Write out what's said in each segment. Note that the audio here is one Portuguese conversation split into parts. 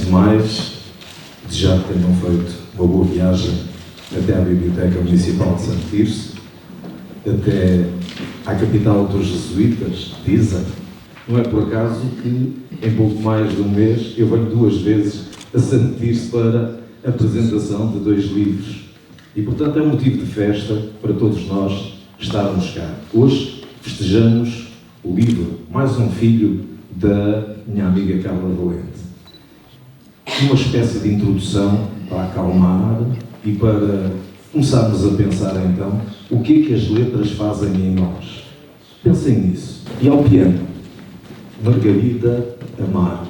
de mais, desejar que tenham feito uma boa viagem até à Biblioteca Municipal de Santo Tirso, até à capital dos jesuítas, Pisa. Não é por acaso que, em pouco mais de um mês, eu venho 2 vezes a Santo Tirso para a apresentação de 2 livros. E, portanto, é um motivo de festa para todos nós estarmos cá. Hoje festejamos o livro Mais um Filho, da minha amiga Carla Valente. Uma espécie de introdução para acalmar e para começarmos a pensar, então, o que é que as letras fazem em nós. Pensem nisso. E ao piano, Margarida Amaro.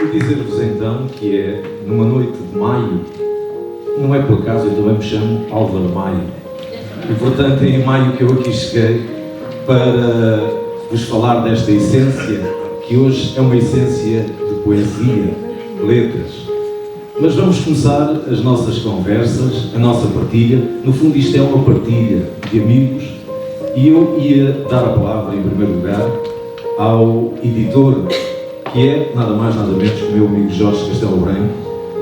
E dizer-vos então que é numa noite de maio, não é por acaso, eu também me chamo Álvaro Maio, e portanto é em maio que eu aqui cheguei para vos falar desta essência, que hoje é uma essência de poesia, de letras. Mas vamos começar as nossas conversas, a nossa partilha. No fundo isto é uma partilha de amigos, e eu ia dar a palavra em primeiro lugar ao editor, que é nada mais nada menos que o meu amigo Jorge Castelo Branco,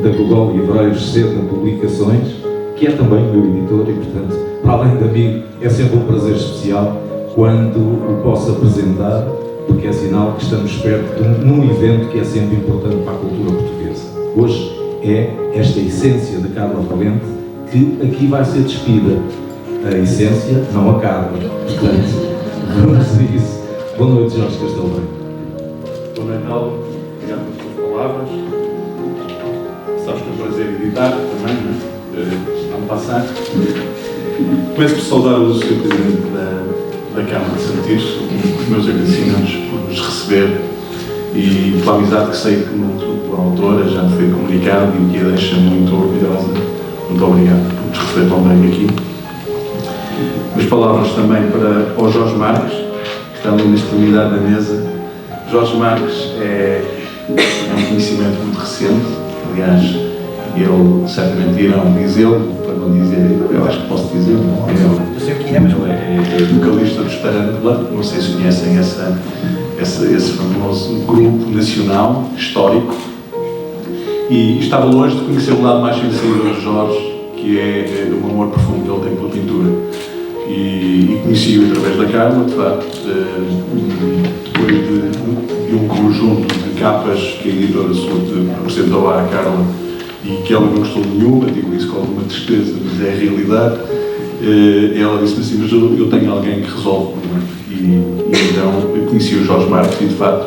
da Gogol e Hebreiros Serna Publicações, que é também o meu editor e, portanto, para além de amigo, é sempre um prazer especial quando o posso apresentar, porque é sinal que estamos perto num evento que é sempre importante para a cultura portuguesa. Hoje é esta essência da Carla Valente que aqui vai ser despida. A essência, não a Carla. Portanto, vamos a isso. Boa noite, Jorge Castelo Branco. Boa noite, Aldo. Obrigado pelas tuas palavras. Sabes que é um prazer editar também, não é? Vamos passar. Começo por saudar o Sr. Presidente da Câmara de Santo Tirso, os meus agradecimentos por nos receber e pela amizade que sei que a autora já foi comunicado e que a deixa muito orgulhosa. Muito obrigado por nos receber tão bem aqui. As palavras também para o Jorge Marques, que está ali na extremidade da mesa. Jorge Marques é é um conhecimento muito recente. Aliás, ele certamente irão dizê-lo, para não dizer, eu acho que posso dizer, não é? Eu sei o que é, mas É vocalista dos Tarântula, não sei se conhecem esse famoso grupo nacional, histórico, e estava longe de conhecer o lado mais sensível de Jorge, que é o amor profundo que ele tem pela pintura. E conheci-o através da Carla, de facto, depois de um conjunto de capas que a editora Sud apresentou à Carla e que ela não gostou de nenhuma, digo isso com alguma tristeza, mas é a realidade. Ela disse-me assim, mas eu tenho alguém que resolve o problema. E então eu conheci o Jorge Marques e, de facto,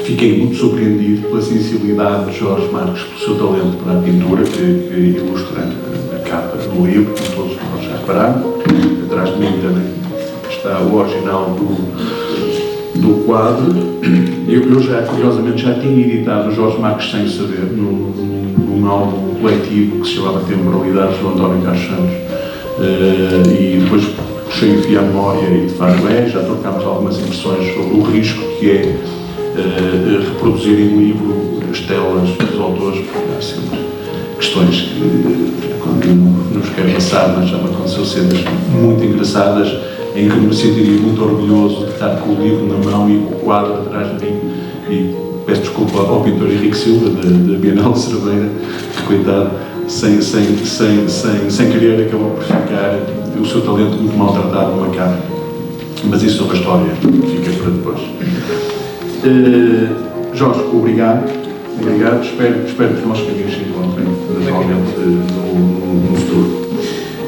fiquei muito surpreendido pela sensibilidade de Jorge Marques, pelo seu talento para a pintura, que ilustra a capa do livro, como todos nós já repararam. Atrás de mim também está o original do quadro. Eu já, curiosamente, já tinha editado o Jorge Marques sem saber, num álbum coletivo que se chamava Temporalidades, do António Carlos Santos. E depois puxei o fio à memória e, de facto, já trocámos algumas impressões sobre o risco que é reproduzir em livro as telas dos autores, porque há sempre questões que, quando nos querem passar, mas já me aconteceu cenas muito engraçadas em que me sentiria muito orgulhoso de estar com o livro na mão e com o quadro atrás de mim. E peço desculpa ao pintor Henrique Silva, da Bienal de Cerveira, que, coitado, sem querer, acabou por ficar o seu talento muito maltratado numa capa. Mas isso é uma história, fica para depois. Jorge, obrigado. Espero que os nossos caminhos se encontrem naturalmente no futuro.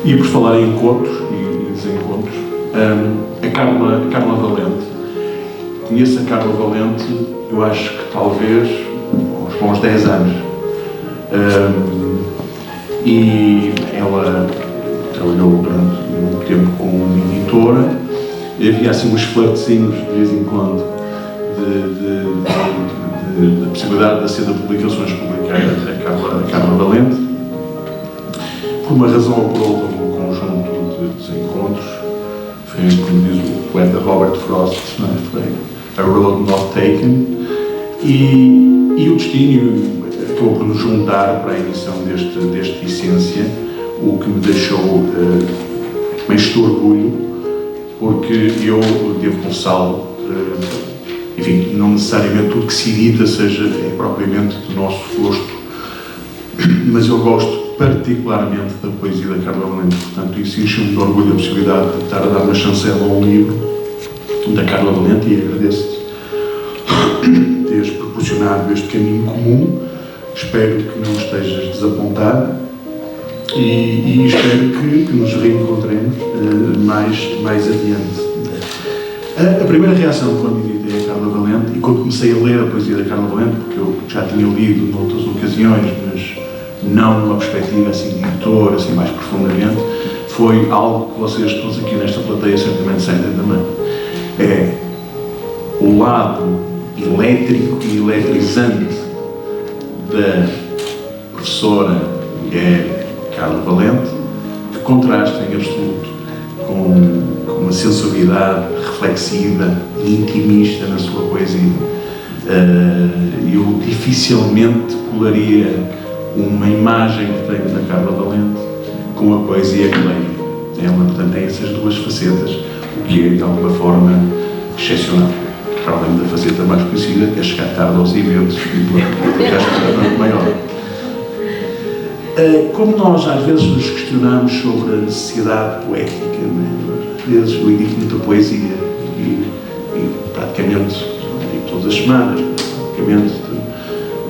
E por falar em encontros e desencontros, a Carla Valente. Conheço a Carla Valente, eu acho que talvez aos bons 10 anos. E ela trabalhou durante muito tempo como editora. Havia assim uns flertezinhos de vez em quando da possibilidade de ser de publicações publicar a Carla Valente. Por uma razão ou por outra, um conjunto de desencontros, foi, como diz o poeta Robert Frost, não é? Foi a road not taken, e o destino acabou por nos juntar para a edição deste Essência, o que me deixou imenso orgulho, porque eu devo confessá-lo, enfim, não necessariamente tudo que se edita seja propriamente do nosso gosto, mas eu gosto particularmente da poesia da Carla Valente, portanto isso enche-me de orgulho a possibilidade de estar a dar uma chancela a um livro da Carla Valente, e agradeço-te teres proporcionado este caminho comum. Espero que não estejas desapontada e espero que nos reencontremos mais adiante. A primeira reação quando editei a Carla Valente, e quando comecei a ler a poesia da Carla Valente, porque eu já tinha lido noutras ocasiões, mas não numa perspectiva assim de editor, assim mais profundamente, foi algo que vocês todos aqui nesta plateia certamente sentem também. É o lado elétrico e eletrizante da professora mulher Carla Valente, que contrasta em absoluto com uma sensibilidade reflexiva e intimista na sua poesia. Eu dificilmente colaria uma imagem que tenho da Carla Valente com a poesia que leio. Ela, portanto, tem essas duas facetas, o que é, de alguma forma, excepcional. Para além da faceta mais conhecida, que é chegar tarde aos eventos e pela bastante maior. Como nós às vezes nos questionamos sobre a necessidade poética, às vezes eu edito muita poesia e praticamente todas as semanas, praticamente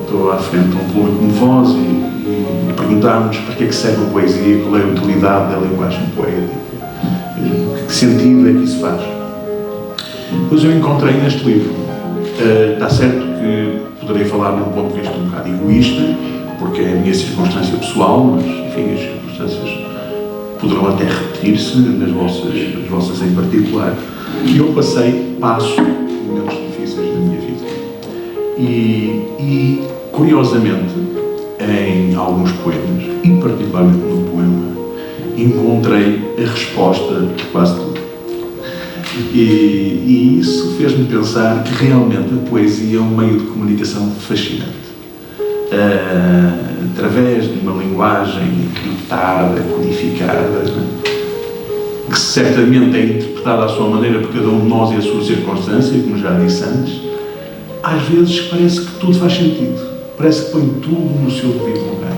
estou à frente de um público como vós e perguntarmos para que é que serve a poesia, qual é a utilidade da linguagem poética, que sentido é que isso faz. Pois eu encontrei neste livro. Está certo que poderei falar num ponto de vista um bocado egoísta, porque é a minha circunstância pessoal, mas enfim, as circunstâncias poderão até repetir-se nas vossas em particular. E eu passo momentos difíceis da minha vida. E curiosamente, em alguns poemas, e particularmente no poema, encontrei a resposta de quase tudo. E isso fez-me pensar que realmente a poesia é um meio de comunicação fascinante. Através de uma linguagem notada, codificada, que certamente é interpretada à sua maneira por cada um de nós e a sua circunstância, como já disse antes, às vezes parece que tudo faz sentido, parece que põe tudo no seu devido lugar.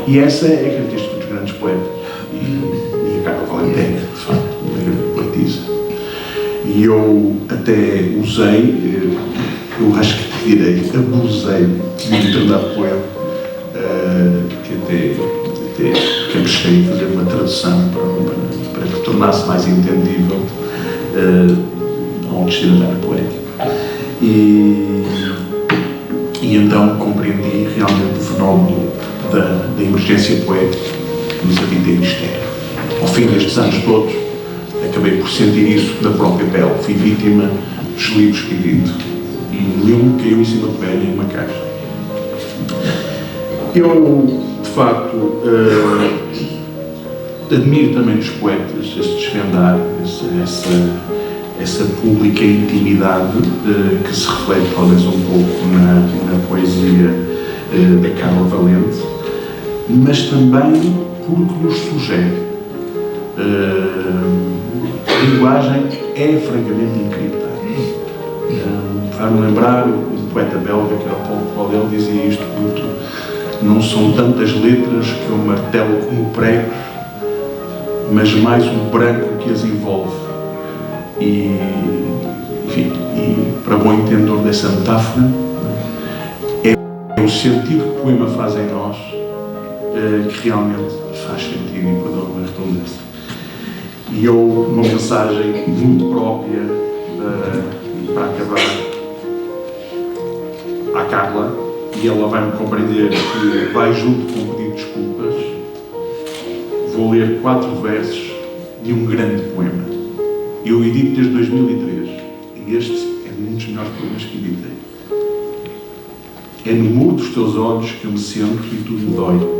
E essa é a característica dos grandes poetas, e a Carla Valente é, de facto, uma grande poetisa. E eu até usei, eu acho que direi, abusei de um determinado poema, que até cheguei a fazer uma tradução para que tornasse mais entendível ao destinatário poético. E então compreendi realmente o fenómeno da emergência poética que nos habita em mistério. Ao fim destes anos todos, acabei por sentir isso na própria pele. Fui vítima dos livros que edito. E nenhum caiu em cima de pele em uma caixa. Eu, de facto, admiro também dos poetas este desvendar, essa pública intimidade que se reflete talvez um pouco na poesia da Carla Valente, mas também porque nos sugere. A linguagem é francamente encriptada. Faz-me lembrar um poeta belga, que era o Paulo Claudel, dizia isto muito: não são tantas letras que eu martelo como pregos, mas mais o branco que as envolve. E, enfim, para bom entendedor dessa metáfora, é o sentido que o poema faz em nós que realmente faz sentido, e perdoa-me a redundância. E eu, uma mensagem muito própria, para acabar, à Carla, e ela vai-me compreender que vai junto com o pedido de desculpas, vou ler 4 versos de um grande poema. Eu edito desde 2003, e este é um dos melhores poemas que editei. É no muro dos teus olhos que eu me sento e tudo me dói.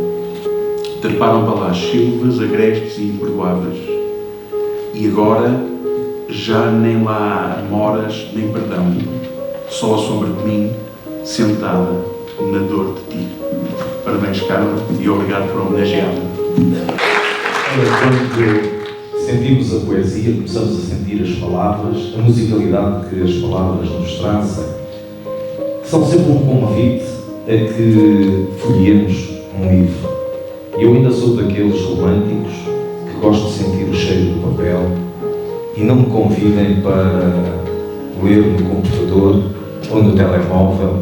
Treparam para lá as silvas, agrestes e imperdoáveis. E agora já nem lá há moras nem perdão, só a sombra de mim, sentada na dor de ti. Parabéns, Carla, e obrigado por homenagear-me. Quando sentimos a poesia, começamos a sentir as palavras, a musicalidade que as palavras nos trazem, que são sempre um convite a que folheemos um livro. Eu ainda sou daqueles românticos que gosto de sentir o cheiro do papel e não me convidem para ler no computador ou no telemóvel,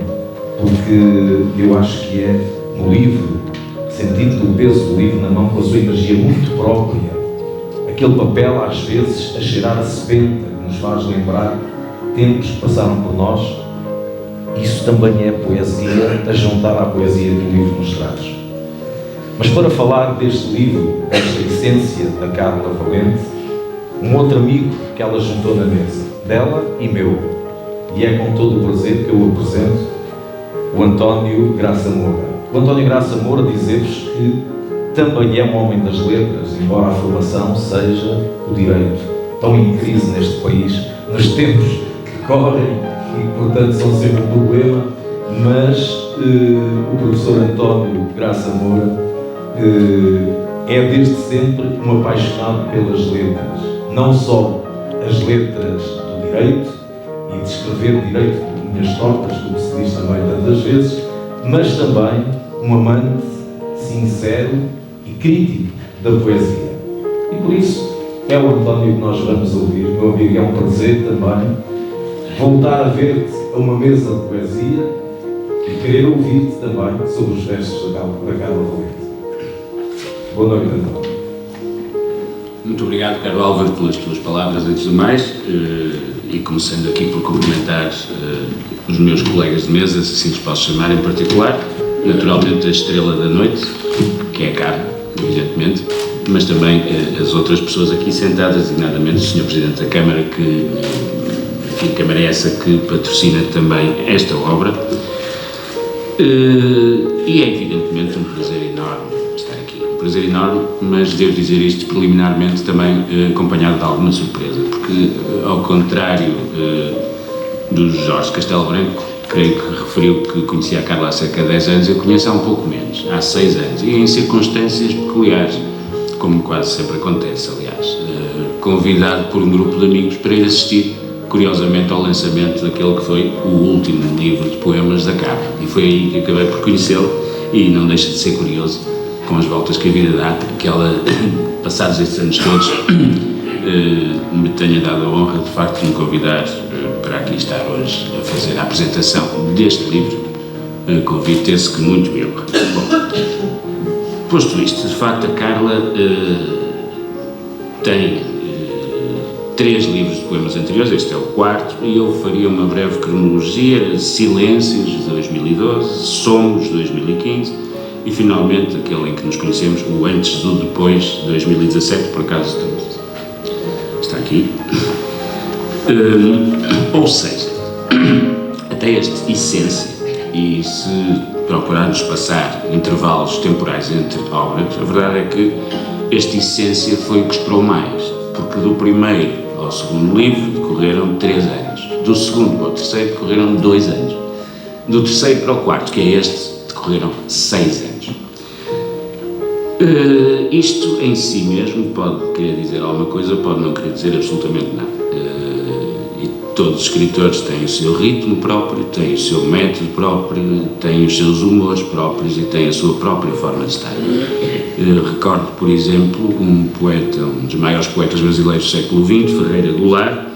porque eu acho que é no livro, sentindo o peso do livro na mão, com a sua energia muito própria, aquele papel às vezes a cheirar a sebenta, que nos faz lembrar tempos que passaram por nós. Isso também é poesia, a juntar à poesia que o livro nos traz. Mas para falar deste livro, desta essência da Carla Valente, um outro amigo que ela juntou na mesa, dela e meu, e é com todo o prazer que eu o apresento, o António Graça Moura. O António Graça Moura dizer-vos que também é um homem das letras, embora a formação seja o direito, tão em crise neste país, nos tempos que correm e, portanto, são sempre um problema, mas o professor António Graça Moura é desde sempre um apaixonado pelas letras, não só as letras do direito e de escrever direito por linhas tortas, como se diz também tantas vezes, mas também um amante sincero e crítico da poesia. E por isso é o António que nós vamos ouvir. Meu amigo, é um prazer também voltar a ver-te a uma mesa de poesia e querer ouvir-te também sobre os versos da Carla Valente. Boa noite, António. Muito obrigado, Caro Álvaro, pelas tuas palavras, antes de mais, e começando aqui por cumprimentar os meus colegas de mesa, se assim os posso chamar em particular, naturalmente a estrela da noite, que é a Carla, evidentemente, mas também as outras pessoas aqui sentadas, designadamente o Sr. Presidente da Câmara, que, enfim, Câmara é essa que patrocina também esta obra, e é evidentemente um prazer enorme estar aqui. Um prazer enorme, mas devo dizer isto preliminarmente também acompanhado de alguma surpresa, porque ao contrário do Jorge Castelo Branco, creio que referiu que conhecia a Carla há cerca de 10 anos, eu conheço há um pouco menos, há 6 anos, e em circunstâncias peculiares, como quase sempre acontece, aliás, convidado por um grupo de amigos para ir assistir, curiosamente, ao lançamento daquele que foi o último livro de poemas da Carla, e foi aí que acabei por conhecê-lo, e não deixa de ser curioso, com as voltas que a vida dá, que ela, passados estes anos todos, me tenha dado a honra, de facto, de me convidar para aqui estar hoje a fazer a apresentação deste livro, convite esse que muito me honra. Bom, posto isto, de facto, a Carla tem 3 livros de poemas anteriores, este é o 4º, e eu faria uma breve cronologia: Silêncios, de 2012, Somos, de 2015, e finalmente aquele em que nos conhecemos, o Antes do Depois, de 2017, por acaso está aqui. Ou seja, até este Essência, e se procurarmos passar intervalos temporais entre obras, a verdade é que este Essência foi o que esperou mais, porque do primeiro ao segundo livro decorreram 3 anos, do segundo ao terceiro decorreram 2 anos, do terceiro para o quarto, que é este, decorreram 6 anos. Isto em si mesmo pode querer dizer alguma coisa, pode não querer dizer absolutamente nada. E todos os escritores têm o seu ritmo próprio, têm o seu método próprio, têm os seus humores próprios e têm a sua própria forma de estar. Recordo, por exemplo, um poeta, um dos maiores poetas brasileiros do século XX, Ferreira Goulart,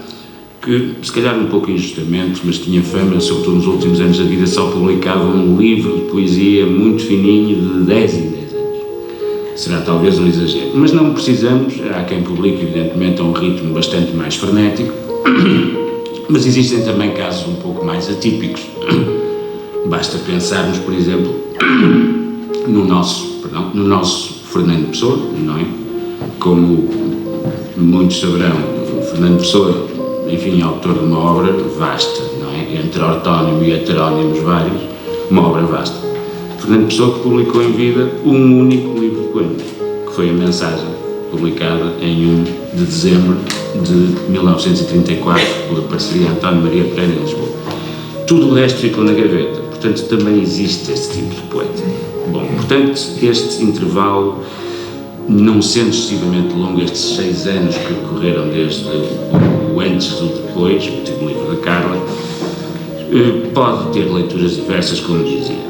que, se calhar um pouco injustamente, mas tinha fama, sobretudo nos últimos anos da vida, só publicava um livro de poesia muito fininho de 10 em 10 anos. Será talvez um exagero, mas não precisamos, há quem publique evidentemente a um ritmo bastante mais frenético, mas existem também casos um pouco mais atípicos. Basta pensarmos, por exemplo, no nosso Fernando Pessoa, não é? Como muitos saberão, Fernando Pessoa, enfim, é autor de uma obra vasta, não é? Entre ortónimo e heterónimos vários, uma obra vasta. Fernando Pessoa, que publicou em vida um único livro de poemas, que foi a Mensagem, publicada em 1 de dezembro de 1934, por parceria António Maria Pereira em Lisboa. Tudo o resto ficou na gaveta, portanto também existe esse tipo de poeta. Bom, portanto, este intervalo, não sendo excessivamente longo, estes 6 anos que decorreram desde o Antes do Depois, o último livro da Carla, pode ter leituras diversas, como dizia.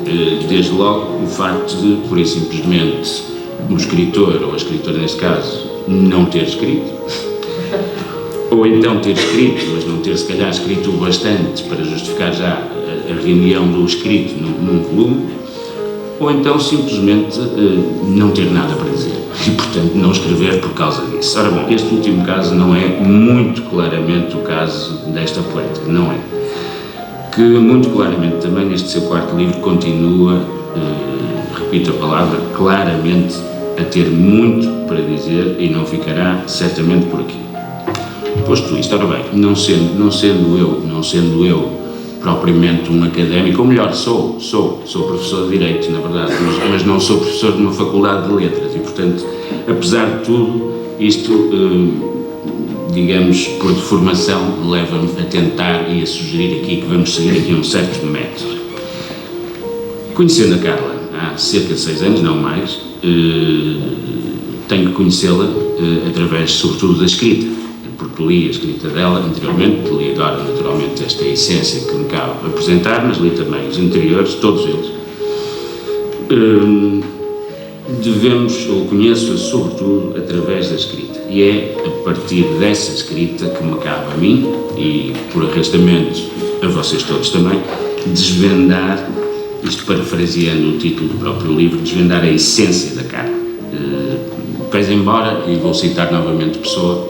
Desde logo o facto de, pura e simplesmente, o escritor, ou a escritora neste caso, não ter escrito, ou então ter escrito, mas não ter se calhar escrito o bastante para justificar já a reunião do escrito num volume, ou então simplesmente não ter nada para dizer e, portanto, não escrever por causa disso. Ora bom, este último caso não é muito claramente o caso desta poeta, não é? Que muito claramente também neste seu 4º livro continua, repito a palavra, claramente a ter muito para dizer e não ficará certamente por aqui. Posto isto, ora bem, não sendo eu propriamente um académico, ou melhor, sou professor de Direito, na verdade, mas não sou professor de uma faculdade de Letras e, portanto, apesar de tudo, isto, digamos, por deformação, leva-me a tentar e a sugerir aqui que vamos seguir aqui um certo método. Conhecendo a Carla há cerca de 6 anos, não mais, tenho que conhecê-la através, sobretudo, da escrita, porque li a escrita dela anteriormente, li agora, naturalmente, esta Essência que me cabe apresentar, mas li também os anteriores, todos eles. Conheço-a, sobretudo, através da escrita, e é a partir dessa escrita que me cabe a mim, e por arrastamento a vocês todos também, desvendar, isto parafraseando o título do próprio livro, desvendar a essência da Carla. Pese embora, e vou citar novamente Pessoa,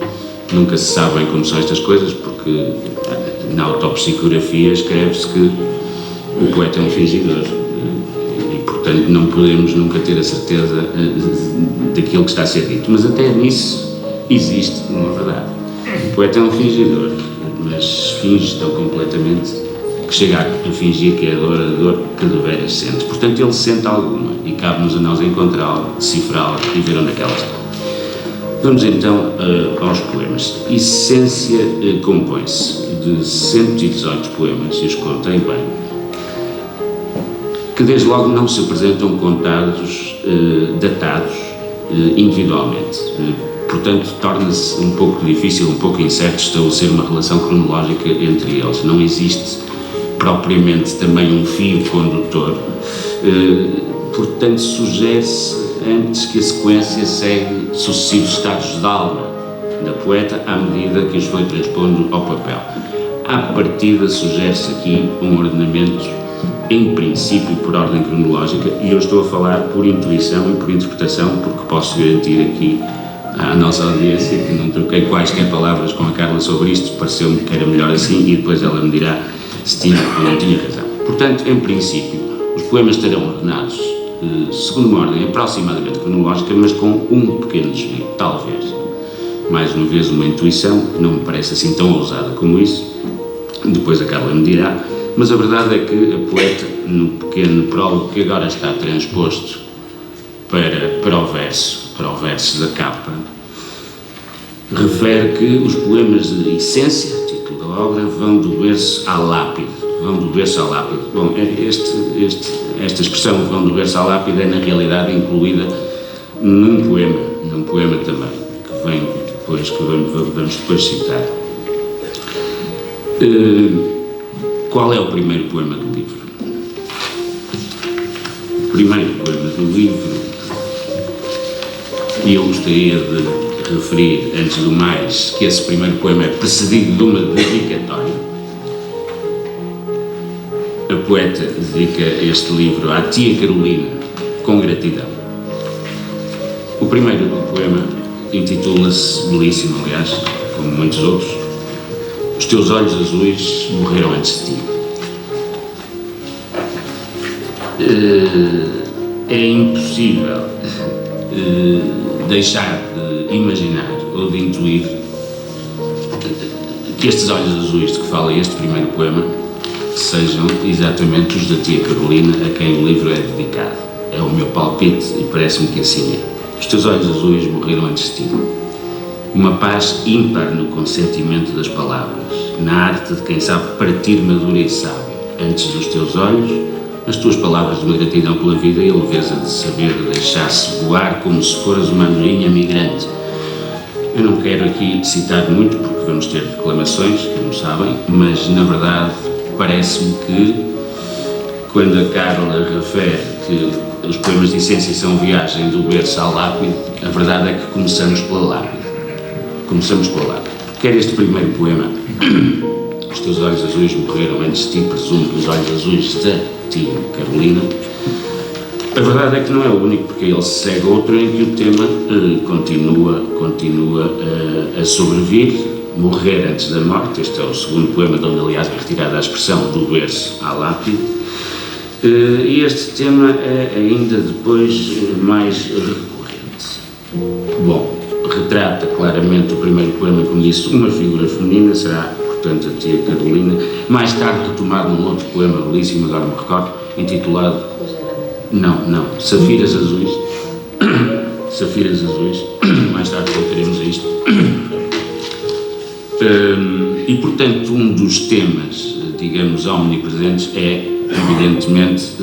nunca se sabe bem como são estas coisas, porque na autopsicografia escreve-se que o poeta é um fingidor e, portanto, não podemos nunca ter a certeza daquilo que está a ser dito. Mas até nisso existe uma verdade. O poeta é um fingidor, mas finge tão completamente que chega a fingir que é a dor que deveras sente. Portanto, ele sente alguma, e cabe-nos a nós encontrá-la, decifrá-la e ver onde é que ela está. Vamos então aos poemas. Essência compõe-se de 118 poemas, e os contei bem, que desde logo não se apresentam contados, datados individualmente. Portanto, torna-se um pouco difícil, um pouco incerto estabelecer uma relação cronológica entre eles. Não existe propriamente também um fio condutor. Portanto, sugere-se antes que a sequência segue sucessivos estados de alma da poeta à medida que os foi transpondo ao papel. À partida, sugere-se aqui um ordenamento, em princípio, por ordem cronológica, e eu estou a falar por intuição e por interpretação, porque posso garantir aqui à nossa audiência que não troquei quaisquer palavras com a Carla sobre isto, pareceu-me que era melhor assim, e depois ela me dirá se tinha ou não tinha razão. Portanto, em princípio, os poemas estarão ordenados segundo uma ordem aproximadamente cronológica, mas com um pequeno desvio, talvez. Mais uma vez, uma intuição que não me parece assim tão ousada como isso, depois a Carla me dirá, mas a verdade é que a poeta, no pequeno prólogo que agora está transposto para o verso da capa, refere que os poemas de essência, título da obra, vão do berço à lápide. Bom, esta expressão vão do berço à lápide é na realidade incluída num poema também, que vem depois, que vamos depois citar. Qual é o primeiro poema do livro? O primeiro poema do livro, e eu gostaria de referir, antes do mais, que esse primeiro poema é precedido de uma dedicatória. A poeta dedica este livro à tia Carolina, com gratidão. O primeiro poema intitula-se, belíssimo aliás, como muitos outros, Os teus olhos azuis morreram antes de ti. É impossível deixar de imaginar ou de intuir que estes olhos azuis de que fala este primeiro poema sejam exatamente os da tia Carolina, a quem o livro é dedicado. É o meu palpite e parece-me que assim é. Os teus olhos azuis morreram antes de ti. Uma paz ímpar no consentimento das palavras, na arte de quem sabe partir madura e sábio. Antes dos teus olhos, as tuas palavras de uma gratidão pela vida e a leveza de saber deixar-se voar como se foras uma andorinha migrante. Eu não quero aqui citar muito, porque vamos ter reclamações, como sabem, mas na verdade parece-me que quando a Carla refere que os poemas de essência são viagem do berço à lápide, a verdade é que começamos pela lápide. Quer este primeiro poema, Os teus olhos azuis morreram antes de ti, presumo que os olhos azuis da tia Carolina. A verdade é que não é o único, porque ele segue outro em que o tema continua a sobrevir, morrer antes da morte. Este é o segundo poema, de onde aliás é retirada a expressão do berço à lápide. E este tema é ainda depois mais recorrente. Bom, retrata claramente o primeiro poema, como disse, uma figura feminina, será portanto a tia Carolina, mais tarde retomado num outro poema belíssimo, agora me recordo, intitulado Safiras Azuis. Safiras Azuis, mais tarde voltaremos a isto. E portanto um dos temas, digamos, omnipresentes é evidentemente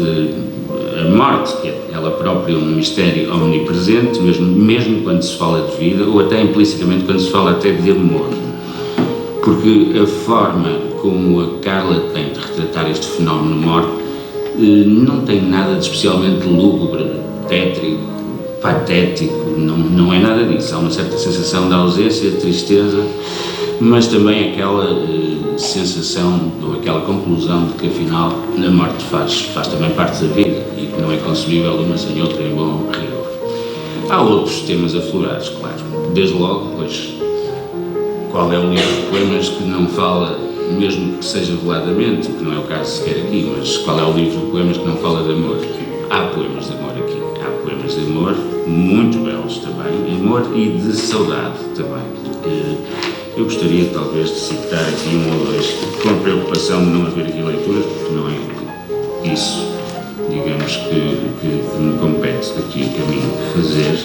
a morte, que é ela própria um mistério omnipresente, mesmo quando se fala de vida, ou até implicitamente quando se fala até de amor. Porque a forma como a Carla tem de retratar este fenómeno de morte não tem nada de especialmente lúgubre, tétrico, patético, não é nada disso. Há uma certa sensação de ausência, de tristeza, mas também aquela sensação, ou aquela conclusão de que afinal a morte faz também parte da vida e que não é concebível uma sem outra em bom rigor. Há outros temas aflorados, claro. Desde logo, pois, qual é o livro de poemas que não fala, mesmo que seja veladamente, que não é o caso sequer aqui, mas qual é o livro de poemas que não fala de amor? Há poemas de amor aqui, há poemas de amor muito belos também, amor e de saudade também. Eu gostaria talvez de citar aqui um ou dois, com preocupação de não haver aqui leituras, porque não é isso, digamos, digamos, que me compete aqui a mim fazer,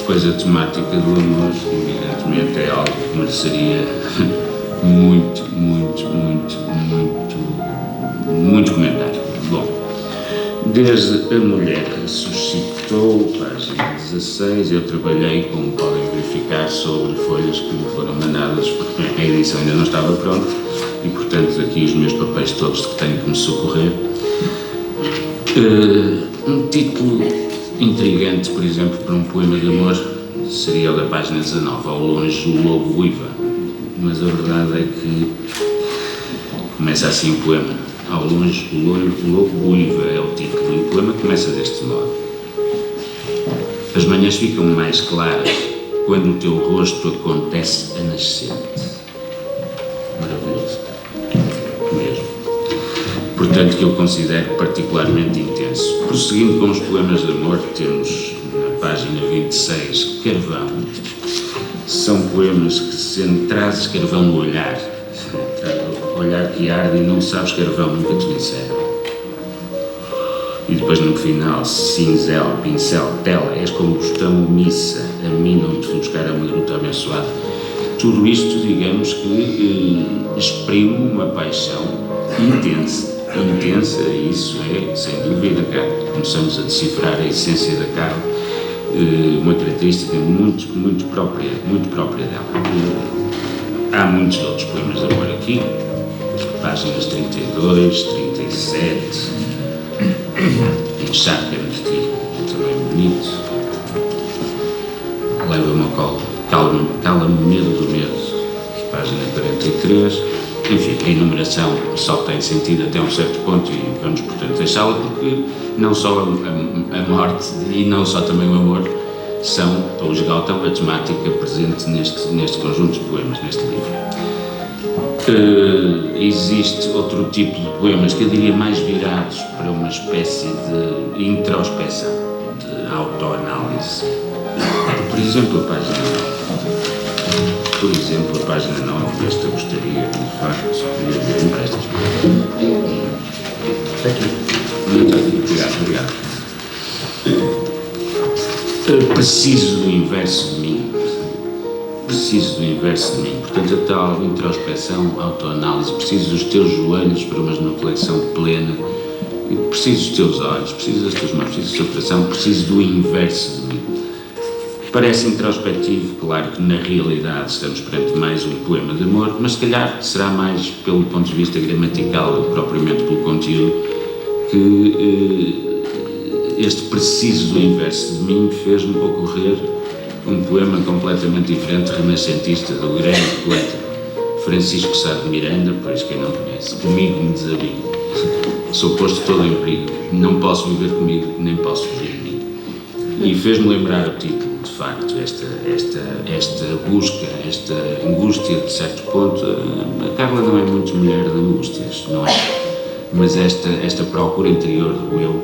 pois a temática do amor, evidentemente, é algo que mereceria muito comentário. Bom, desde a mulher ressuscitou, página 16, eu trabalhei, como podem verificar, sobre folhas que me foram mandadas, porque a edição ainda não estava pronta e, portanto, aqui os meus papéis todos que tenho que me socorrer. Um título intrigante, por exemplo, para um poema de amor seria o da página 19, Ao longe o lobo uiva, mas a verdade é que começa assim o poema. Ao longe o lobo uiva é o título e o poema começa deste modo. As manhãs ficam mais claras quando o teu rosto acontece a nascente. Maravilhoso. Mesmo. Portanto, que eu considero particularmente intenso. Prosseguindo com os poemas de amor, temos na página 26 Carvão. São poemas que, sendo trazes carvão no olhar, olhar que arde e não sabes carvão, nunca te disseram. E depois no final, cinzel, pincel, tela, és como bostão missa, a mim não te fui buscar a uma gruta abençoada. Tudo isto, digamos que exprime uma paixão intensa, isso é, sem dúvida, cá começamos a decifrar a essência da Carla, uma característica muito própria dela. Há muitos outros poemas de amor aqui, páginas 32, 37, Encharca-me de ti, também bonito, Leva-me ao colo, cala-me medo do medo, página 43, enfim, a enumeração só tem sentido até um certo ponto e vamos, portanto, deixá-la porque não só a morte e não só também o amor ou esgotam a temática presente neste conjunto de poemas, neste livro. Existe outro tipo de poemas que eu diria mais virados para uma espécie de introspeção, de autoanálise. Por exemplo, a página 9, esta gostaria de facto de ver emprestas. Obrigado. Preciso do inverso de mim. Portanto, a tal introspeção, autoanálise, preciso dos teus joelhos para uma reflexão plena, preciso dos teus olhos, preciso das tuas mãos, preciso do teu coração, preciso do inverso de mim. Parece introspectivo, claro que na realidade estamos perante mais um poema de amor, mas se calhar será mais pelo ponto de vista gramatical do que propriamente pelo conteúdo que este preciso do inverso de mim fez-me ocorrer um poema completamente diferente, renascentista, do grande poeta Francisco Sá de Miranda, pois quem não conhece, comigo me desabrigo, sou posto todo em perigo, não posso viver comigo, nem posso fugir de mim. E fez-me lembrar o título, de facto, esta busca, esta angústia, de certo ponto. A Carla não é muito mulher de angústias, não é? Mas esta procura interior do eu,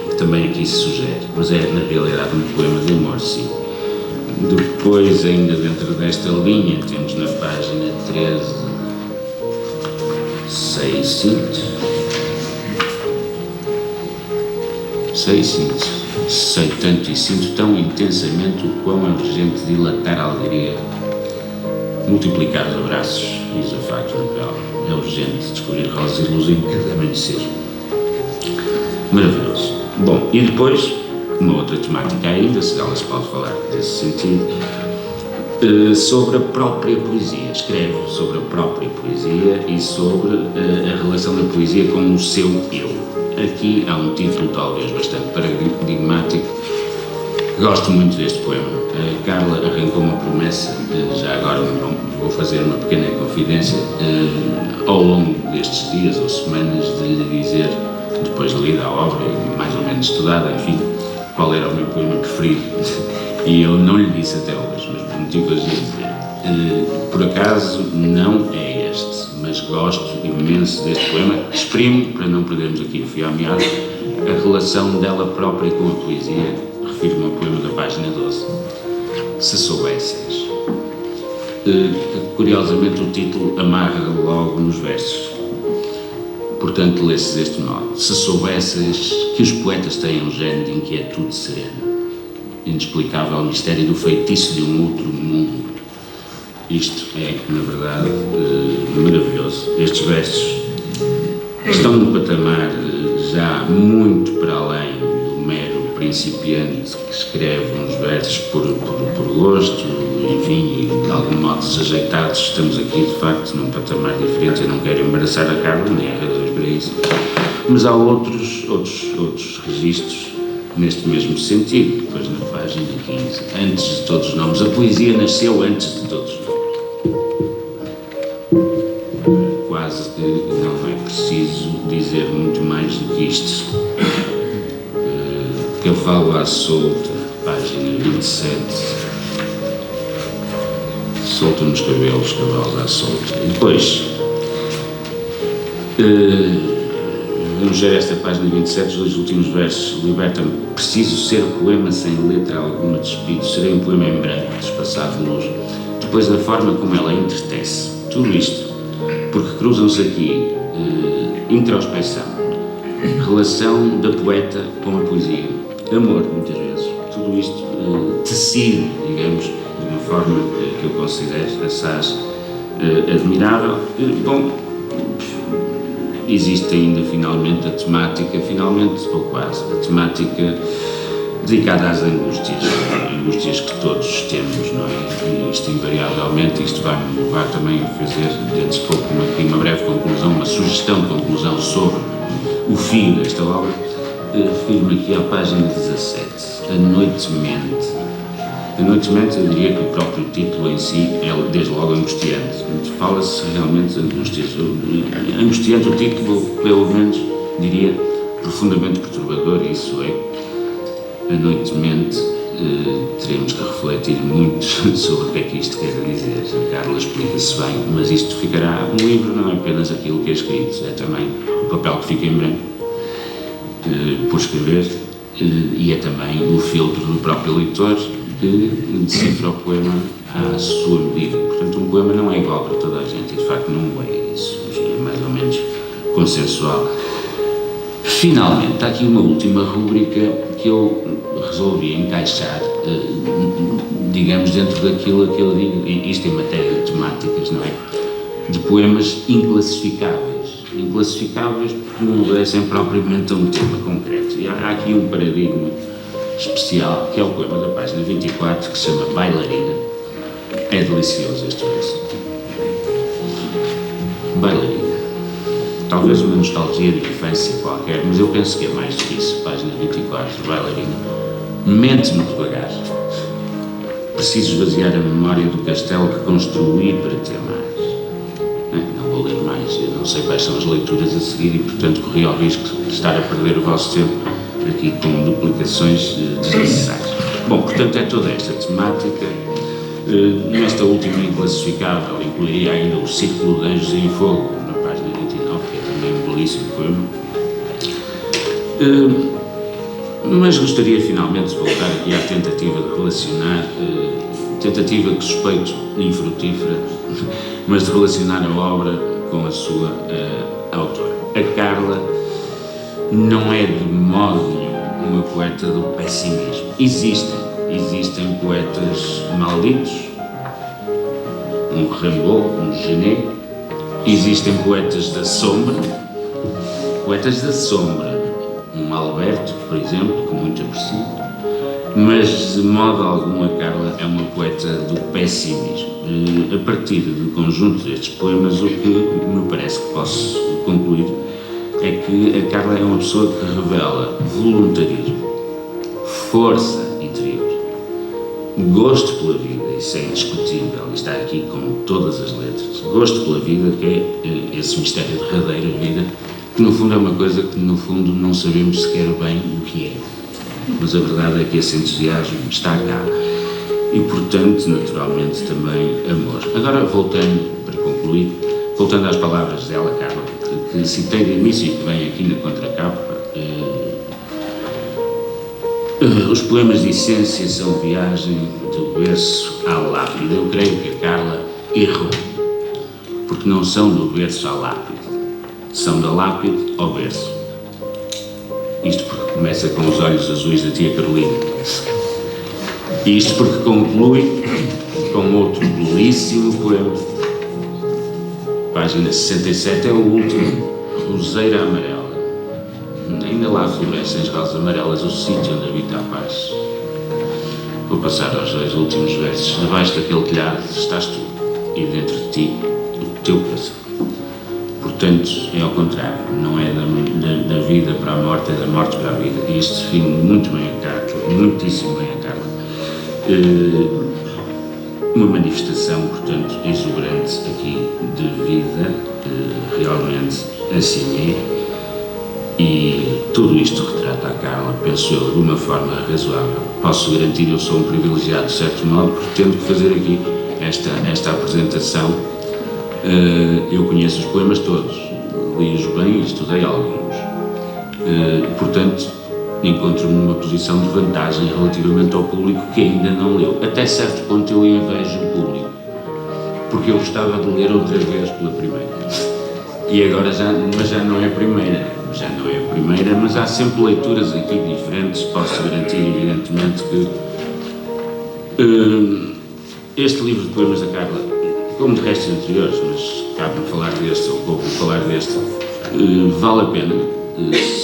que também aqui se sugere, mas é na realidade um poema de amor, sim. Depois, ainda dentro desta linha, temos na página 13 sei tanto e sinto tão intensamente o quão é urgente dilatar a alegria, multiplicar os abraços e os afagos na pele. É urgente descobrir rosas e luz em cada amanhecer. Maravilhoso. Bom, e depois uma outra temática ainda, se ela se pode falar desse sentido, sobre a própria poesia. Escreve sobre a própria poesia e sobre a relação da poesia com o seu eu. Aqui há um título talvez bastante paradigmático. Gosto muito deste poema. A Carla arrancou uma promessa, já agora vou fazer uma pequena confidência, ao longo destes dias ou semanas, de lhe dizer, depois de lida a obra e mais ou menos estudada, enfim, qual era o meu poema preferido. E eu não lhe disse até hoje, mas por motivo que eu ia dizer. Por acaso não é este, mas gosto imenso deste poema. Exprimo, para não perdermos aqui o fio à meada, a relação dela própria com a poesia. Refiro-me ao poema da página 12. Se soubesses. Curiosamente o título amarra logo nos versos. portanto, lesses deste modo: se soubesses que os poetas têm um género de inquietude serena, inexplicável mistério do feitiço de um outro mundo. Isto é, na verdade, maravilhoso. Estes versos estão no patamar já muito para além do mero principiante que escreve uns versos por gosto, enfim, e de algum modo desajeitados. Estamos aqui, de facto, num patamar diferente. Eu não quero embaraçar a Carla, nem há razões para isso. Mas há outros registros neste mesmo sentido. Depois, na página 15, antes de todos os nomes. A poesia nasceu antes de todos os nomes. Quase que não é preciso dizer muito mais do que isto. Cavalo à solta, página 27. Soltam nos cabelos, cavalos à solta. E depois, vamos ver esta página 27, os dois últimos versos. Liberta-me: preciso ser poema sem letra alguma despido. Serei um poema em branco, despassado de luz. Depois da forma como ela entretece. Tudo isto porque cruzam-se aqui introspecção, relação da poeta com a poesia, amor, muitas vezes. Tudo isto tecido, digamos, de uma forma que eu considero assaz admirável. Bom, existe ainda finalmente a temática, finalmente ou quase, a temática dedicada às angústias que todos temos, não é? E isto invariavelmente, isto vai-me levar também a fazer dentro de pouco uma breve conclusão, uma sugestão de conclusão sobre o fim desta obra. Refiro-me aqui à página 17, A Noite Mente. A Noite Mente, eu diria que o próprio título em si é desde logo angustiante. Fala-se realmente de angústias. Angustiante o título, pelo menos, diria, profundamente perturbador, isso é. A Noite Mente, teremos que refletir muito sobre o que é que isto quer dizer. A Carla explica-se bem, mas isto ficará um livro, não é apenas aquilo que é escrito, é também o papel que fica em branco por escrever, e é também o filtro do próprio leitor que decifra o poema à sua medida. Portanto, um poema não é igual para toda a gente, e de facto não é isso, é mais ou menos consensual. Finalmente, há aqui uma última rúbrica que eu resolvi encaixar, digamos, dentro daquilo que eu digo, isto em matéria de temáticas, não é? De poemas inclassificáveis. Inclassificáveis porque não obedecem propriamente a um tema concreto. E há aqui um paradigma especial, que é o poema da página 24, que se chama Bailarina. É delicioso este verso. Bailarina. Talvez uma nostalgia de infância qualquer, mas eu penso que é mais do que isso. Página 24, Bailarina. Mente-me devagar. Preciso esvaziar a memória do castelo que construí para te amar. Não vou ler mais, eu não sei quais são as leituras a seguir e, portanto, corri ao risco de estar a perder o vosso tempo aqui com duplicações desnecessárias. Bom, portanto, é toda esta temática. Nesta última inclassificável, incluiria ainda o Círculo de Anjos em Fogo, na página 29, que é também um belíssimo poema. Mas gostaria finalmente de voltar aqui à tentativa de relacionar, tentativa que suspeito infrutífera, mas de relacionar a obra com a sua autora. A Carla não é de modo nenhum uma poeta do pessimismo. Existem poetas malditos, um Rimbaud, um Genet, existem poetas da sombra, um Alberto, por exemplo, que muito aprecio, mas de modo algum a Carla é uma poeta do pessimismo. A partir do conjunto destes poemas, o que me parece que posso concluir é que a Carla é uma pessoa que revela voluntarismo, força interior, gosto pela vida, isso é indiscutível, está aqui com todas as letras, gosto pela vida, que é esse mistério derradeiro da vida, que no fundo é uma coisa que no fundo não sabemos sequer bem o que é, mas a verdade é que esse entusiasmo está cá e, portanto, naturalmente também amor. Agora, voltando, para concluir, voltando às palavras dela, Carla, que citei de início e que vem aqui na contracapa, os poemas de essência são viagem do berço à lápide. Eu creio que a Carla errou, porque não são do berço à lápide. são da lápide ao berço. Isto porque começa com os olhos azuis da tia Carolina. E isto porque conclui com outro belíssimo poema. Página 67 é o último, Roseira Amarela. Ainda lá florescem as rosas amarelas, o sítio onde habita a paz. Vou passar aos 2 últimos versos. Debaixo daquele telhado estás tu, e dentro de ti, o teu coração. Portanto, é ao contrário, não é da vida para a morte, é da morte para a vida. E isto define muito bem a Carla, muitíssimo bem a Carla. Uma manifestação, portanto, exuberante aqui de vida, realmente assim é. E tudo isto retrata a Carla, penso eu, de uma forma razoável. Posso garantir, eu sou um privilegiado de certo modo, porque tendo que fazer aqui esta apresentação, eu conheço os poemas todos, li-os bem e estudei alguns. Portanto, encontro-me numa posição de vantagem relativamente ao público que ainda não leu. Até certo ponto eu invejo o público, porque eu gostava de ler outra vez pela primeira. E agora já não é a primeira. Já não é a primeira, mas há sempre leituras aqui diferentes. Posso garantir, evidentemente, que este livro de poemas da Carla, como de restos anteriores, mas cabe-me falar deste, ou pouco falar deste, vale a pena,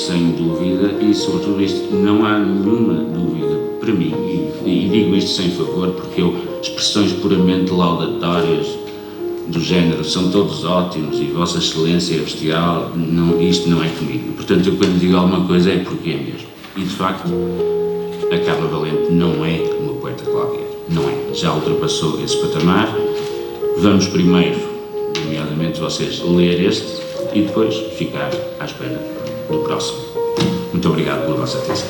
sem dúvida, e sobretudo isto, não há nenhuma dúvida para mim, e digo isto sem favor, porque expressões puramente laudatórias do género, são todos ótimos e Vossa Excelência é bestial, isto não é comigo. Portanto, eu quando digo alguma coisa é porque é mesmo. E de facto, a Carla Valente não é uma poeta qualquer, não é. Já ultrapassou esse patamar. Vamos primeiro, nomeadamente vocês, ler este e depois ficar à espera do próximo. Muito obrigado pela vossa atenção.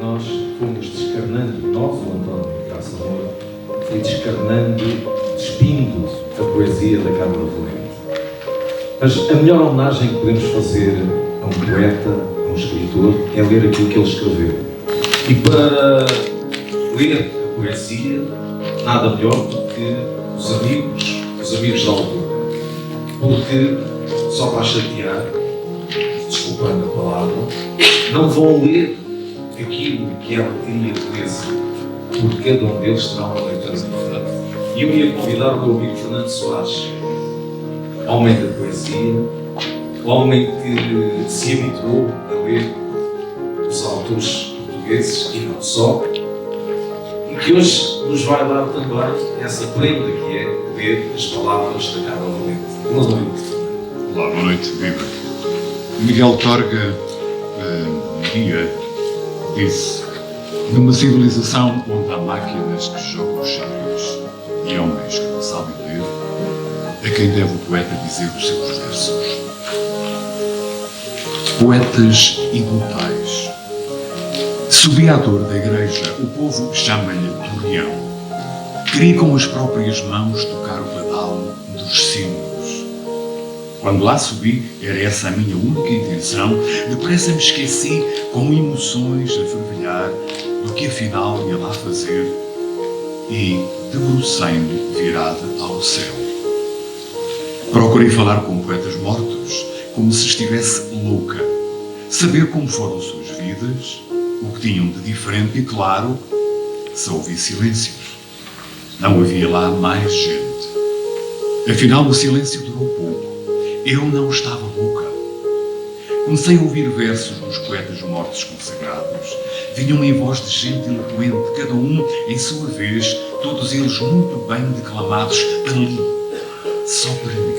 Nós fomos descarnando, nós, o António Graça Moura, foi descarnando, despindo a poesia da Carla Valente. Mas a melhor homenagem que podemos fazer a um poeta, a um escritor, é ler aquilo que ele escreveu. E para ler a poesia, nada melhor do que os amigos da altura. Porque, só para chatear, desculpando a palavra, não vão ler aquilo que ela queria que lesse, porque cada um deles terá uma leitura diferente. E eu ia convidar o meu amigo Fernando Soares, homem da poesia, homem que se habituou a ler os autores portugueses e não só, e que hoje nos vai dar também essa prenda que é ler as palavras da Carla Valente. Boa noite. Olá, boa noite, viva. Miguel Torga dia disse: numa civilização onde há máquinas que jogam xadrez e homens que não sabem ler, a quem deve o poeta dizer os seus versos. Poetas imortais. Subia a dor da igreja, o povo chama-lhe Torreão. Queria com as próprias mãos tocar o pedal dos sinos. Quando lá subi, era essa a minha única intenção. Depressa me esqueci, com emoções a fervilhar, do que afinal ia lá fazer, e debrucei-me virada ao céu. Procurei falar com poetas mortos, como se estivesse louca, saber como foram suas vidas, o que tinham de diferente e claro, só ouvi silêncios. Não havia lá mais gente. Afinal, o silêncio durou pouco. Eu não estava louca. Comecei a ouvir versos dos poetas mortos consagrados. Vinham em voz de gente eloquente, cada um em sua vez, todos eles muito bem declamados ali, só para mim.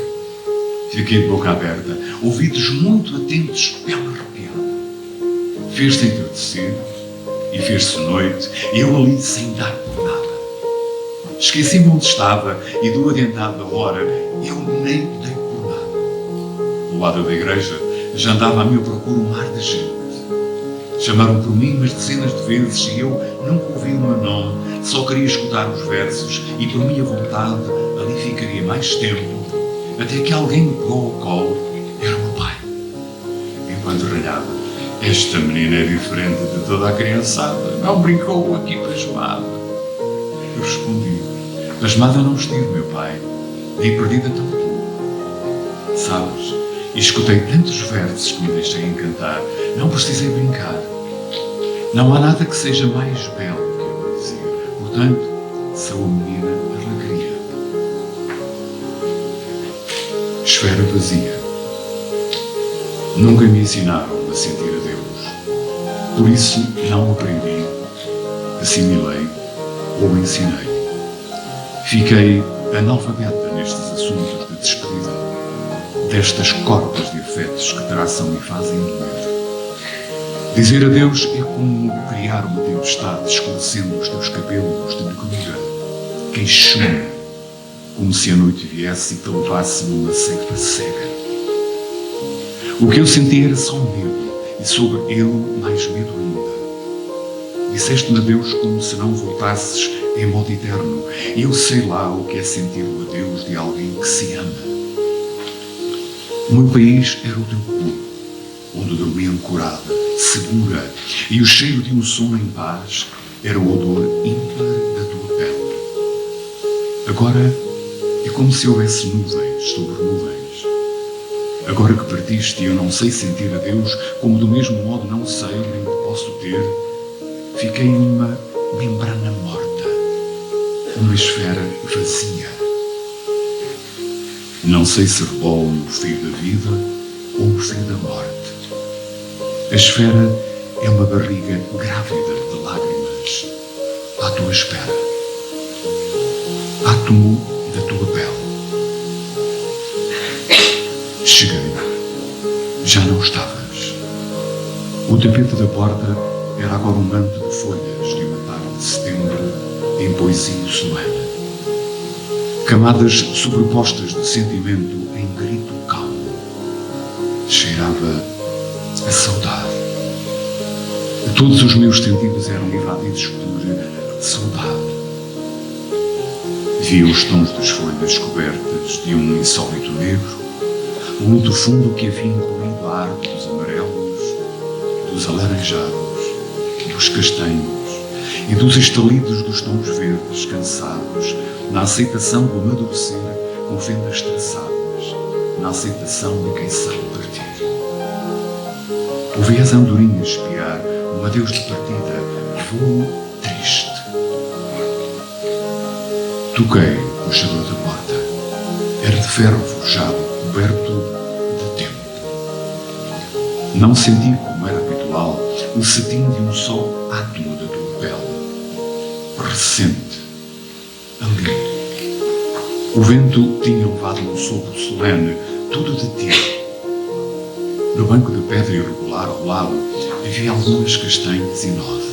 Fiquei de boca aberta, ouvidos muito atentos, pele arrepiada. Fez-se entardecer e fez-se noite, e eu ali sem dar por nada. Esqueci-me onde estava e do adiantado da hora eu nem dei por nada. Do lado da igreja já andava à minha procura um mar de gente. Chamaram por mim umas dezenas de vezes e eu nunca ouvi o meu nome, só queria escutar os versos e por minha vontade ali ficaria mais tempo, até que alguém me pegou ao colo. Era o meu pai. Enquanto ralhava: esta menina é diferente de toda a criançada, não brincou aqui pasmada. respondi: pasmada não estive, meu pai, nem perdida tampouco. Sabes, e escutei tantos versos que me deixei encantar, não precisei brincar. Não há nada que seja mais belo que a poesia, portanto, sou a menina alegria. Esfera vazia. Nunca me ensinaram a sentir a Deus. Por isso não aprendi, assimilei ou ensinei. Fiquei analfabeta nestes assuntos de despedida, destas cordas de afetos que traçam e fazem doer. Dizer adeus é como criar uma tempestade escurecendo os teus cabelos de negrura, queixume, como se a noite viesse e te levasse numa cepa cega. O que eu senti era só medo, e sobre ele mais medo ainda. Disseste-me adeus como se não voltasses em modo eterno, e eu sei lá o que é sentir o adeus de alguém que se ama. O meu país era o teu corpo, onde dormi ancorada, segura, e o cheiro de um sono em paz era o odor ímpar da tua pele. Agora é como se houvesse nuvens sobre nuvens. Agora que partiste e eu não sei sentir a Deus, como do mesmo modo não sei nem te posso ter, fiquei numa membrana morta, uma esfera vazia. Não sei se rebolo no fio da vida ou no fio da morte. A esfera é uma barriga grávida de lágrimas à tua espera, átomo da tua pele. Cheguei, já não estavas. O tapete da porta era agora um manto de folhas de uma tarde de setembro em poesia solene. Camadas sobrepostas de sentimento em grito calmo. Cheirava a saudade. Todos os meus sentidos eram invadidos por saudade. Via os tons das folhas cobertas de um insólito negro, o luto fundo que havia encobrido a árvore dos amarelos, dos alaranjados, dos castanhos e dos estalidos dos tons verdes cansados, na aceitação do amadurecer com fendas traçadas, na aceitação de quem sabe partir. Ouvi as andorinhas espiar um adeus de partida, voo triste. Toquei o puxador da porta. Era de ferro forjado, coberto de tempo. Não senti, como era habitual, o cetim de um só átomo da tua pele. Recente, ali. O vento tinha levado um sopro solene, tudo de ti. No banco de pedra irregular ao lado havia algumas castanhas e nozes.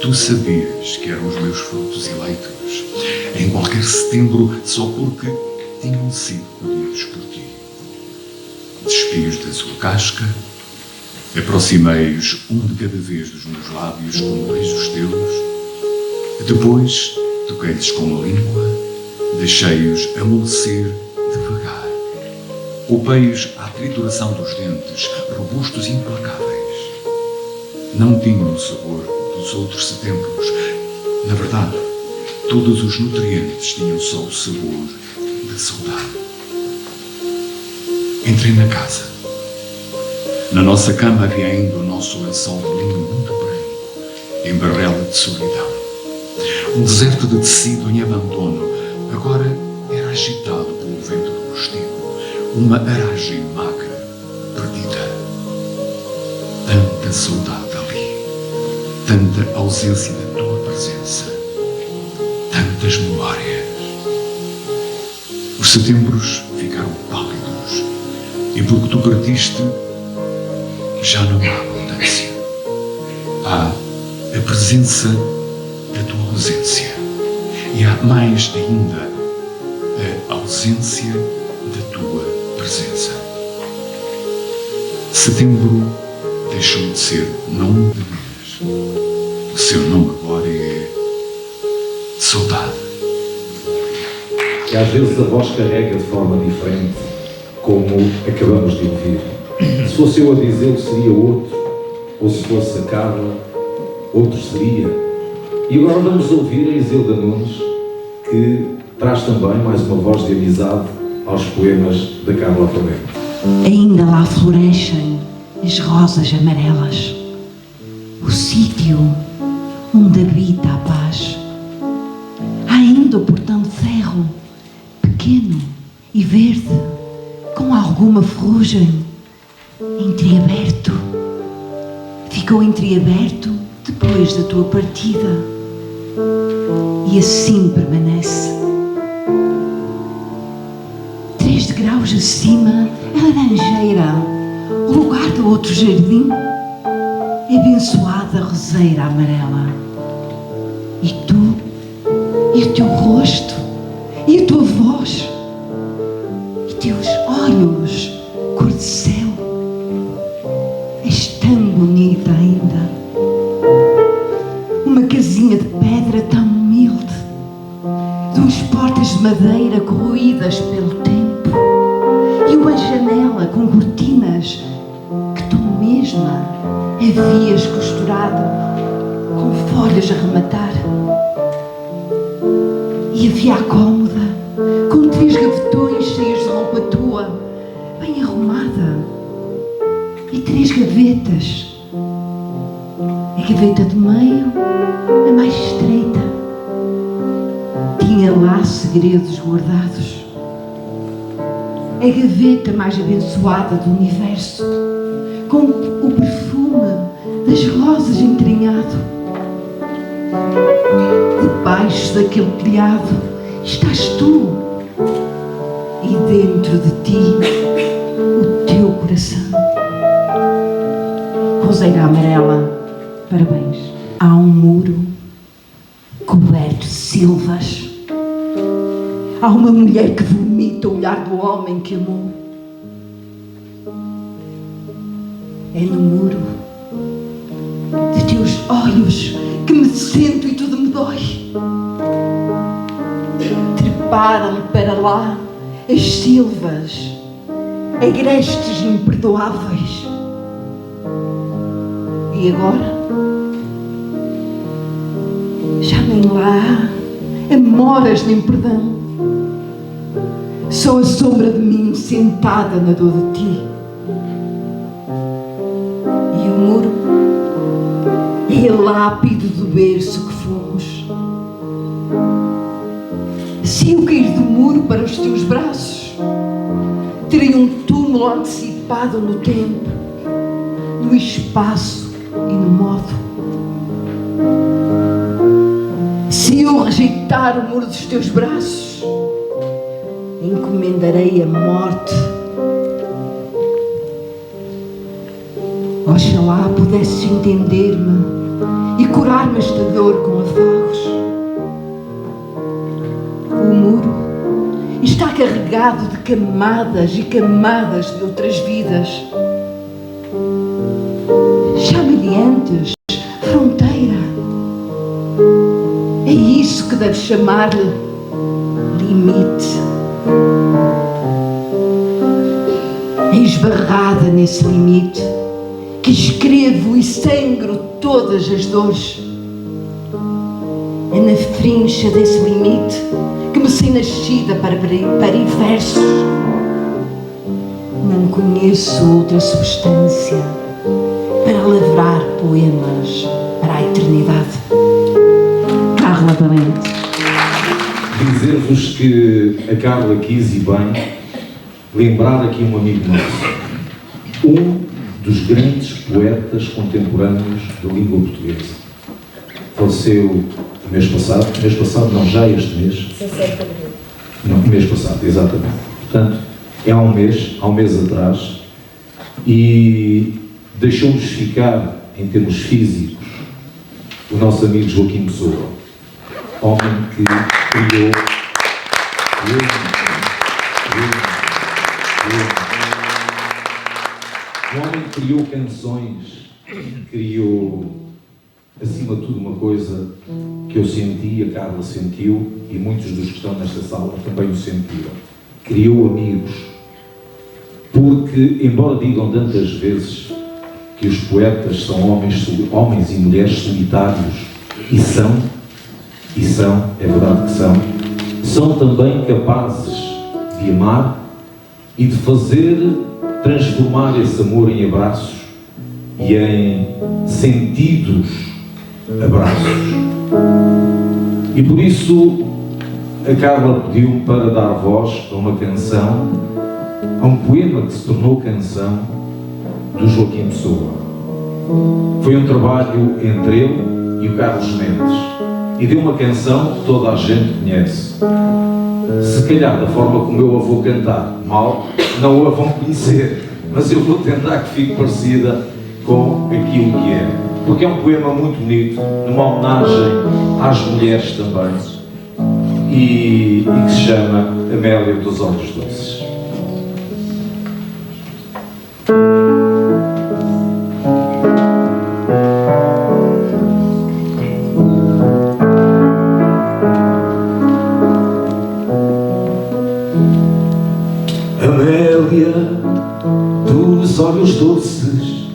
Tu sabias que eram os meus frutos eleitos, em qualquer setembro, só porque tinham sido colhidos por ti. Despios da sua casca, aproximei-os um de cada vez dos meus lábios com beijos teus, depois toquei-lhes com a língua, deixei-os amolecer devagar. Poupei-os à trituração dos dentes, robustos e implacáveis. Não tinham o sabor dos outros setembros. Na verdade, todos os nutrientes tinham só o sabor da saudade. Entrei na casa. Na nossa cama havia ainda o nosso lençol de linho muito branco, em barrela de solidão. Um deserto de tecido em abandono, agora era agitado pelo vento do postigo, uma aragem magra, perdida. Tanta saudade ali, tanta ausência da tua presença, tantas memórias. Os setembros ficaram pálidos, e porque tu partiste, já não há abundância. Há a presença da tua ausência, e há mais ainda a ausência da tua presença. Setembro deixou de ser nome de mês. O seu nome agora é saudade. E às vezes a voz carrega de forma diferente, como acabamos de ouvir. Se fosse eu a dizê-lo, seria outro, ou se fosse a Carla, outro seria. E agora vamos ouvir a Isilda Nunes, que traz também mais uma voz de amizade aos poemas da Carla Flamengo. Ainda lá florescem as rosas amarelas, o sítio onde habita a paz. Há ainda o portão de ferro, pequeno e verde, com alguma ferrugem, entreaberto. Ficou entreaberto depois da tua partida, e assim permanece. 3 degraus acima, a laranjeira, o lugar do outro jardim, a abençoada roseira amarela. E tu, e o teu rosto, e a tua voz, e teus olhos, cor de céu. És tão bonita ainda. Uma casinha de pedra tão humilde, 2 portas de madeira corroídas pelo tempo, e uma janela com cortinas que tu mesma havias costurado com folhas a rematar. E havia a cômoda com 3 gavetões cheios de roupa tua, bem arrumada, e 3 gavetas. A gaveta do meio, a mais estreita, tinha lá segredos guardados. A gaveta mais abençoada do universo, com o perfume das rosas entranhado. Debaixo daquele telhado estás tu, e dentro de ti o teu coração. Roseira amarela, parabéns. Há um muro coberto de silvas. Há uma mulher que vomita o olhar do homem que amou. É no muro de teus olhos que me sento e tudo me dói. Treparam para lá as silvas, agrestes imperdoáveis. E agora? Já nem lá há amoras nem perdão. Só a sombra de mim sentada na dor de ti. E o muro é a lápide do berço que fomos. Se eu cair do muro para os teus braços, terei um túmulo antecipado no tempo, no espaço e no modo. Se eu rejeitar o muro dos teus braços, encomendarei a morte. Oxalá pudesses entender-me e curar-me esta dor com afagos. O muro está carregado de camadas e camadas de outras vidas. Chama-lhe antes fronteira. É isso que deves chamar-lhe limite. É esbarrada nesse limite que escrevo e sangro todas as dores. É na frincha desse limite que me sei nascida para versos. Não conheço outra substância para lavrar poemas para a eternidade. Carla Valente. Dizer-vos que a Carla quis, e bem, lembrar aqui um amigo nosso, um dos grandes poetas contemporâneos da língua portuguesa. Faleceu no mês passado não, já este mês. 17 de abril. Não, mês passado, exatamente. Portanto, é há um mês atrás, e deixou-nos ficar, em termos físicos, o nosso amigo Joaquim Pessoa, homem que criou um homem que criou canções, criou, acima de tudo, uma coisa que eu senti, a Carla sentiu, e muitos dos que estão nesta sala também o sentiram. Criou amigos, porque, embora digam tantas vezes que os poetas são homens e mulheres solitários E são, é verdade que são também capazes de amar e de transformar esse amor em abraços e em sentidos abraços. E por isso a Carla pediu-me para dar voz a uma canção, a um poema que se tornou canção, do Joaquim Pessoa. Foi um trabalho entre ele e o Carlos Mendes, e deu uma canção que toda a gente conhece. Se calhar da forma como eu a vou cantar mal, não a vão conhecer, mas eu vou tentar que fique parecida com aquilo que é, porque é um poema muito bonito, numa homenagem às mulheres também, e que se chama Amélia dos Olhos Doces. Amélia dos olhos doces,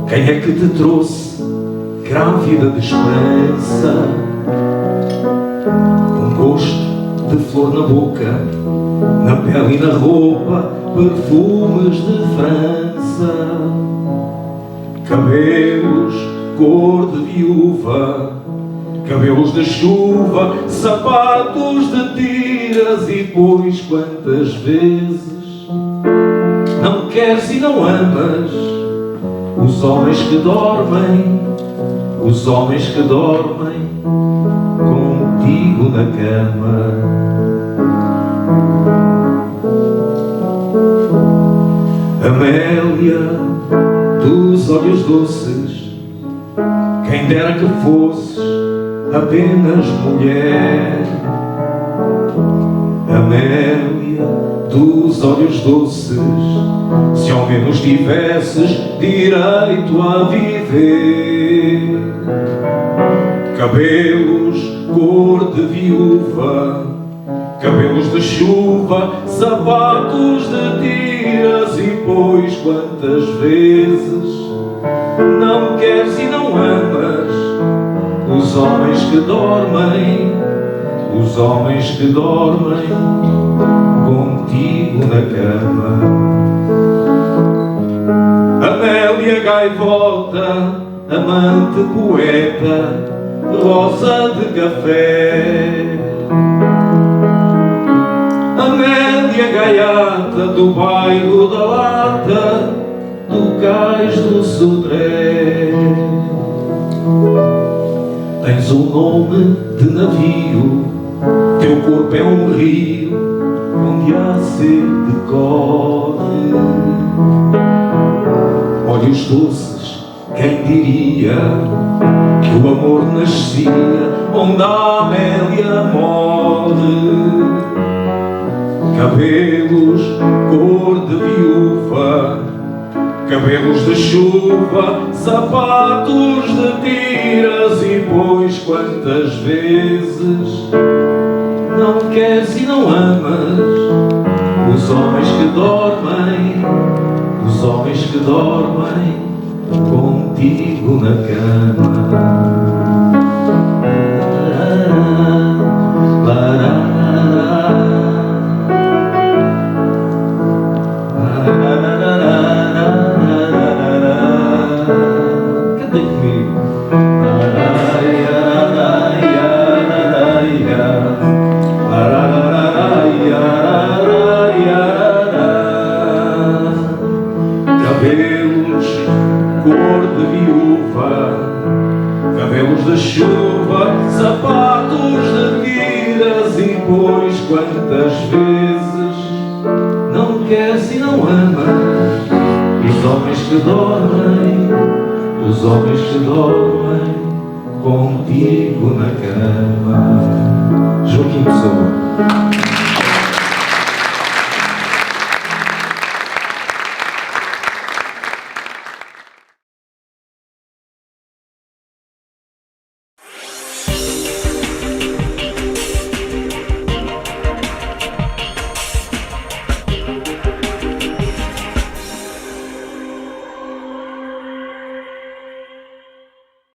quem é que te trouxe grávida de esperança? Um gosto de flor na boca, na pele e na roupa, perfumes de França. Cabelos cor de viúva, cabelos de chuva, sapatos de tiras, e pois quantas vezes não queres e não amas os homens que dormem contigo na cama. Amélia dos olhos doces, quem dera que fosses apenas mulher. Amélia dos olhos doces, se ao menos tivesses direito a viver. Cabelos cor de viúva, cabelos de chuva, sapatos de tiras, e pois quantas vezes não queres e não amas os homens que dormem contigo na cama. Amélia gaivota, amante poeta, rosa de café. Amélia gaiata do bairro da Lata, do cais do Sodré. Tens um nome de navio, teu corpo é um rio onde há sede corre. Olhos doces, quem diria que o amor nascia onde a Amélia morre. Cabelos cor de viúva, cabelos de chuva, sapatos de tiras, e pois quantas vezes não queres e não amas os homens que dormem contigo na cama. Cantem comigo. Cabelos cor de viúva, cabelos de chuva, sapatos de tiras, e pois quantas vezes não queres e não amas os homens que dormem contigo na cama. Joaquim Pessoa.